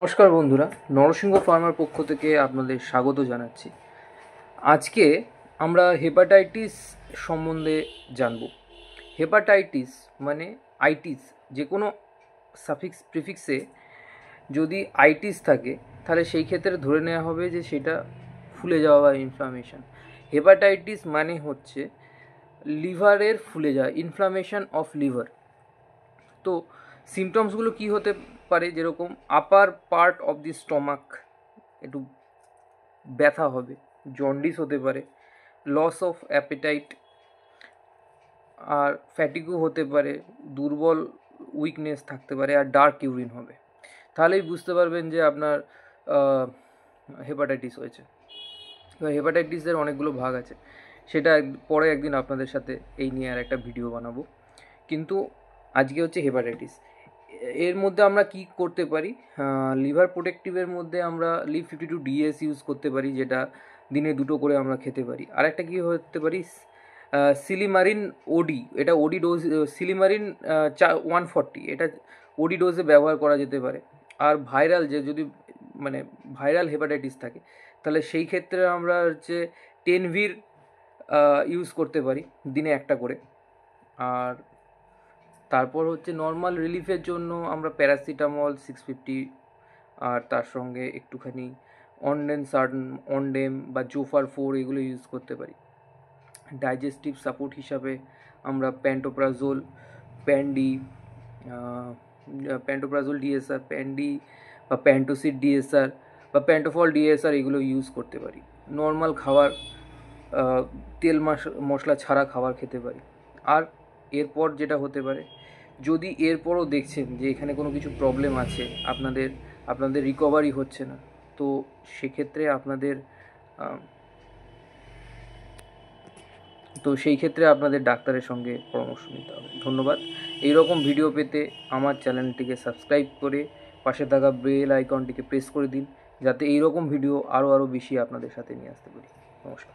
নমস্কার বন্ধুরা, নরসিংহ ফার্মার পক্ষ থেকে আপনাদের স্বাগত জানাচ্ছি। আজকে আমরা হেপাটাইটিস সম্বন্ধে জানব। হেপাটাইটিস মানে আইটিস, যে কোনো সাফিক্স প্রিফিক্সে যদি আইটিস থাকে তাহলে সেই ক্ষেত্রে ধরে নেওয়া হবে যে সেটা ফুলে যাওয়া বা ইনফ্লামেশন। হেপাটাইটিস মানে হচ্ছে লিভারের ফুলে যাওয়া, ইনফ্লামেশন অফ লিভার। তো সিমটমসগুলো কি হতে পারে, যেরকম আপার পার্ট অফ দি স্টমাক একটু ব্যথা হবে, জন্ডিস হতে পারে, লস অফ অ্যাপেটাইট, আর ফ্যাটিগও হতে পারে, দুর্বল উইকনেস থাকতে পারে, আর ডার্ক ইউরিন হবে। তাহলেই বুঝতে পারবেন যে আপনার হেপাটাইটিস হয়েছে। এবার হেপাটাইটিসের অনেকগুলো ভাগ আছে, সেটা পরে একদিন আপনাদের সাথে এই নিয়ে আর একটা ভিডিও বানাবো। কিন্তু আজকে হচ্ছে হেপাটাইটিস। এর মধ্যে আমরা কি করতে পারি, লিভার প্রোটেক্টিভের মধ্যে আমরা লিভ 52 ডিএস ইউজ করতে পারি, যেটা দিনে 2টো করে আমরা খেতে পারি। আরেকটা কি হতে পারি, সিলিমারিন ওডি, এটা ওডি ডোজ, সিলিমারিন 140, এটা ওডি ডোজে ব্যবহার করা যেতে পারে। আর ভাইরাল, যে যদি মানে ভাইরাল হেপাটাইটিস থাকে তাহলে সেই ক্ষেত্রে আমরা হচ্ছে 10ভির ইউজ করতে পারি, দিনে একটা করে। আর তারপর হচ্ছে নর্মাল রিলিফের জন্য আমরা প্যারাসিটামল 650, আর তার সঙ্গে একটুখানি অনডেম বা জোফার 4 এগুলো ইউজ করতে পারি। ডাইজেস্টিভ সাপোর্ট হিসাবে আমরা প্যান্টোপ্রাজোল ডিএসআর, প্যান্ডি বা প্যান্টোসিড ডিএসআর বা প্যান্টোফল ডিএসআর এগুলো ইউজ করতে পারি। নর্মাল খাবার, তেল মশলা ছাড়া খাবার খেতে পারি। আর এরপর যেটা হতে পারে, যদি এরপরও দেখছেন যে এখানে কোনো কিছু প্রবলেম আছে, আপনাদের রিকভারি হচ্ছে না, তো সেক্ষেত্রে আপনাদের ডাক্তারের সঙ্গে পরামর্শ নিতে হবে। ধন্যবাদ। এইরকম ভিডিও পেতে আমার চ্যানেলটিকে সাবস্ক্রাইব করে পাশে থাকা বেল আইকনটিকে প্রেস করে দিন, যাতে এইরকম ভিডিও আরও বেশি আপনাদের সাথে নিয়ে আসতে পারি। নমস্কার।